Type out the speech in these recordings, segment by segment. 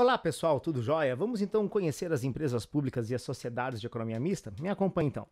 Olá pessoal, tudo jóia? Vamos então conhecer as empresas públicas e as sociedades de economia mista? Me acompanhe então.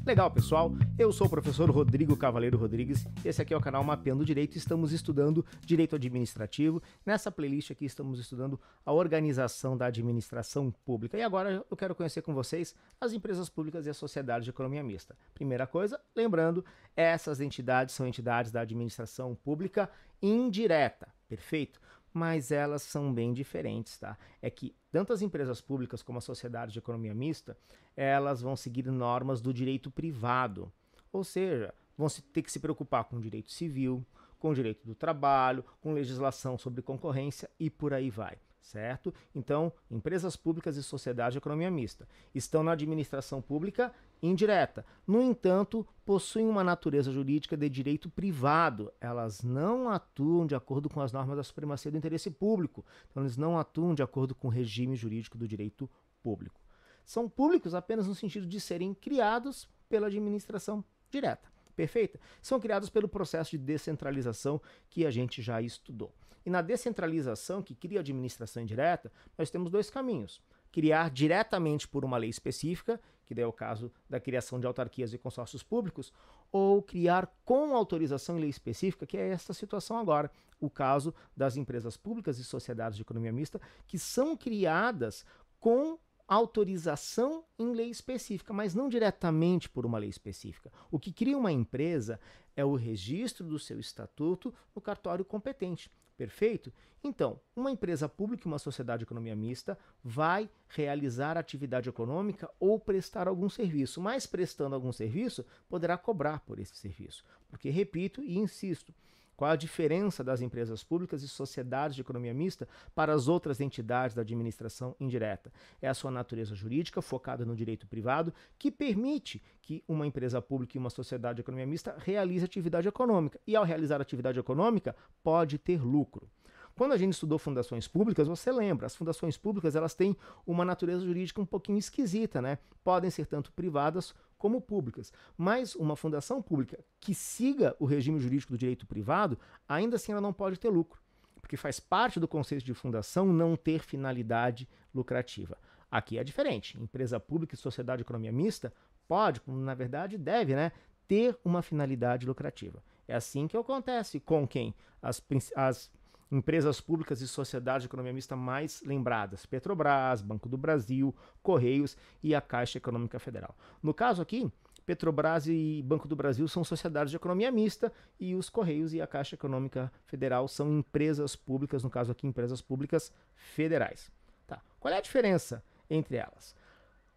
Legal, pessoal. Eu sou o professor Rodrigo Cavaleiro Rodrigues. Esse aqui é o canal Mapeando Direito. Estamos estudando Direito Administrativo. Nessa playlist aqui estamos estudando a organização da administração pública. E agora eu quero conhecer com vocês as empresas públicas e as sociedades de economia mista. Primeira coisa, lembrando, essas entidades são entidades da administração pública indireta. Perfeito? Mas elas são bem diferentes, tá? É que tanto as empresas públicas como as sociedades de economia mista, elas vão seguir normas do direito privado, ou seja, vão ter que se preocupar com o direito civil, com o direito do trabalho, com legislação sobre concorrência e por aí vai, certo? Então, empresas públicas e sociedades de economia mista estão na administração pública indireta. No entanto, possuem uma natureza jurídica de direito privado. Elas não atuam de acordo com as normas da supremacia do interesse público. Então, eles não atuam de acordo com o regime jurídico do direito público. São públicos apenas no sentido de serem criados pela administração direta. Perfeita? São criados pelo processo de descentralização que a gente já estudou. E na descentralização, que cria a administração indireta, nós temos dois caminhos. Criar diretamente por uma lei específica, que daí é o caso da criação de autarquias e consórcios públicos, ou criar com autorização em lei específica, que é essa situação agora, o caso das empresas públicas e sociedades de economia mista, que são criadas com autorização em lei específica, mas não diretamente por uma lei específica. O que cria uma empresa é o registro do seu estatuto no cartório competente. Perfeito? Então, uma empresa pública e uma sociedade de economia mista vai realizar atividade econômica ou prestar algum serviço, mas prestando algum serviço, poderá cobrar por esse serviço. Porque, repito e insisto, qual a diferença das empresas públicas e sociedades de economia mista para as outras entidades da administração indireta? É a sua natureza jurídica, focada no direito privado, que permite que uma empresa pública e uma sociedade de economia mista realize atividade econômica. E ao realizar atividade econômica, pode ter lucro. Quando a gente estudou fundações públicas, você lembra, as fundações públicas elas têm uma natureza jurídica um pouquinho esquisita, né? Podem ser tanto privadas como públicas. Mas uma fundação pública que siga o regime jurídico do direito privado, ainda assim ela não pode ter lucro, porque faz parte do conceito de fundação não ter finalidade lucrativa. Aqui é diferente. Empresa pública e sociedade de economia mista pode, na verdade deve, né, ter uma finalidade lucrativa. É assim que acontece com quem? As empresas públicas e sociedades de economia mista mais lembradas: Petrobras, Banco do Brasil, Correios e a Caixa Econômica Federal. No caso aqui, Petrobras e Banco do Brasil são sociedades de economia mista e os Correios e a Caixa Econômica Federal são empresas públicas, no caso aqui, empresas públicas federais. Tá. Qual é a diferença entre elas?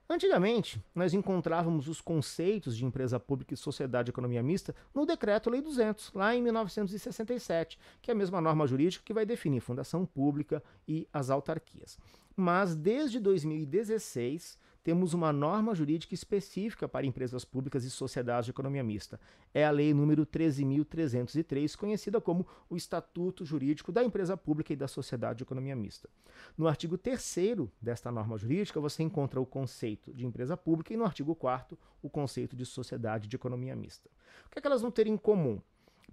Antigamente, nós encontrávamos os conceitos de empresa pública e sociedade de economia mista no Decreto-Lei 200, lá em 1967, que é a mesma norma jurídica que vai definir fundação pública e as autarquias. Mas desde 2016, temos uma norma jurídica específica para empresas públicas e sociedades de economia mista. É a Lei número 13.303, conhecida como o Estatuto Jurídico da Empresa Pública e da Sociedade de Economia Mista. No artigo 3º desta norma jurídica, você encontra o conceito de empresa pública e no artigo 4º o conceito de sociedade de economia mista. O que é que elas vão ter em comum?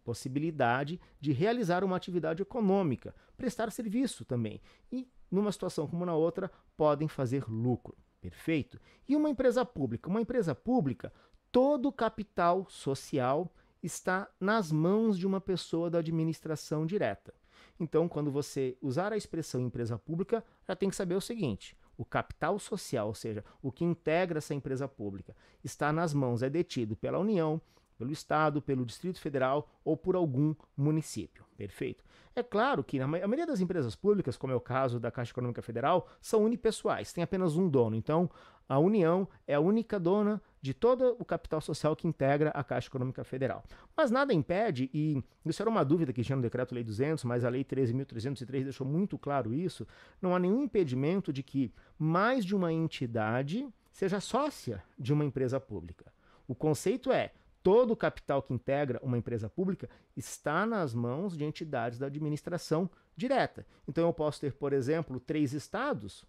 Possibilidade de realizar uma atividade econômica, prestar serviço também e, numa situação como na outra, podem fazer lucro. Perfeito? E uma empresa pública? Uma empresa pública, todo o capital social está nas mãos de uma pessoa da administração direta. Então, quando você usar a expressão empresa pública, já tem que saber o seguinte: o capital social, ou seja, o que integra essa empresa pública, está nas mãos, é detido pela União, pelo Estado, pelo Distrito Federal ou por algum município. Perfeito? É claro que a maioria das empresas públicas, como é o caso da Caixa Econômica Federal, são unipessoais, tem apenas um dono. Então, a União é a única dona de todo o capital social que integra a Caixa Econômica Federal. Mas nada impede, e isso era uma dúvida que tinha no Decreto-Lei 200, mas a Lei 13.303 deixou muito claro isso, não há nenhum impedimento de que mais de uma entidade seja sócia de uma empresa pública. O conceito é: todo o capital que integra uma empresa pública está nas mãos de entidades da administração direta. Então eu posso ter, por exemplo, 4 estados,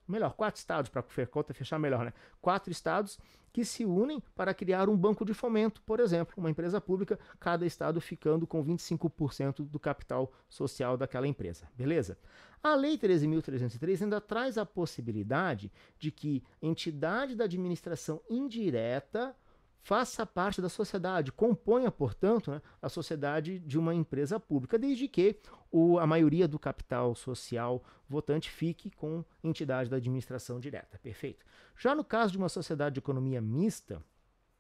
para a conta fechar melhor, né? 4 estados que se unem para criar um banco de fomento, por exemplo, uma empresa pública, cada estado ficando com 25% do capital social daquela empresa, beleza? A Lei 13.303 ainda traz a possibilidade de que entidade da administração indireta faça parte da sociedade, componha, portanto, né, a sociedade de uma empresa pública, desde que a maioria do capital social votante fique com entidade da administração direta. Perfeito? Já no caso de uma sociedade de economia mista,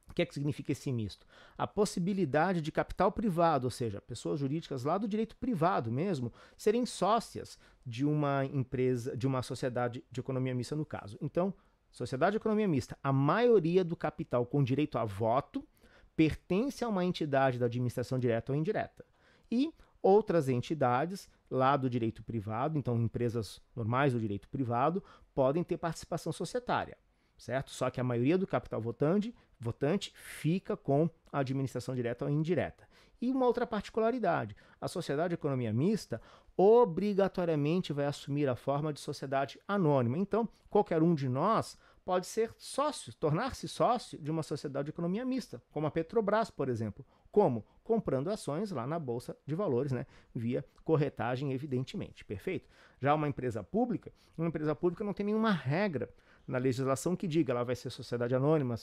o que é que significa esse misto? A possibilidade de capital privado, ou seja, pessoas jurídicas lá do direito privado mesmo, serem sócias de uma empresa, de uma sociedade de economia mista no caso. Então, sociedade de economia mista, a maioria do capital com direito a voto pertence a uma entidade da administração direta ou indireta. E outras entidades lá do direito privado, então empresas normais do direito privado, podem ter participação societária, certo? Só que a maioria do capital votante fica com a administração direta ou indireta. E uma outra particularidade, a sociedade de economia mista obrigatoriamente vai assumir a forma de sociedade anônima. Então, qualquer um de nós pode ser sócio, tornar-se sócio de uma sociedade de economia mista, como a Petrobras, por exemplo. Como? Comprando ações lá na Bolsa de Valores, né? Via corretagem, evidentemente. Perfeito? Já uma empresa pública não tem nenhuma regra na legislação que diga ela vai ser sociedade anônima,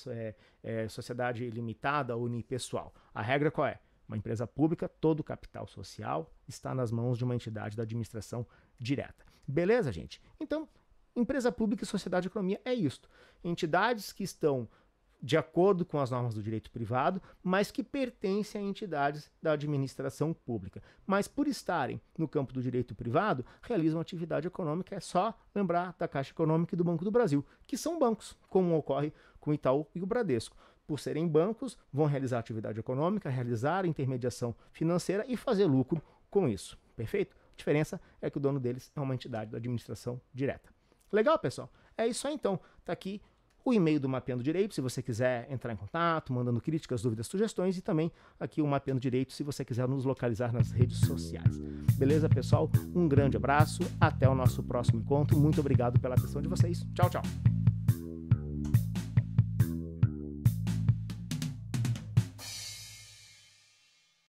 sociedade limitada ou unipessoal. A regra qual é? Uma empresa pública, todo o capital social está nas mãos de uma entidade da administração direta. Beleza, gente? Então, empresa pública e sociedade de economia é isto. Entidades que estão de acordo com as normas do direito privado, mas que pertencem a entidades da administração pública. Mas por estarem no campo do direito privado, realizam atividade econômica. É só lembrar da Caixa Econômica e do Banco do Brasil, que são bancos, como ocorre com o Itaú e o Bradesco. Por serem bancos, vão realizar atividade econômica, realizar intermediação financeira e fazer lucro com isso. Perfeito? A diferença é que o dono deles é uma entidade da administração direta. Legal, pessoal? É isso aí, então. Tá aqui o e-mail do Mapeando Direito, se você quiser entrar em contato, mandando críticas, dúvidas, sugestões, e também aqui o Mapeando Direito, se você quiser nos localizar nas redes sociais. Beleza, pessoal? Um grande abraço, até o nosso próximo encontro. Muito obrigado pela atenção de vocês. Tchau, tchau.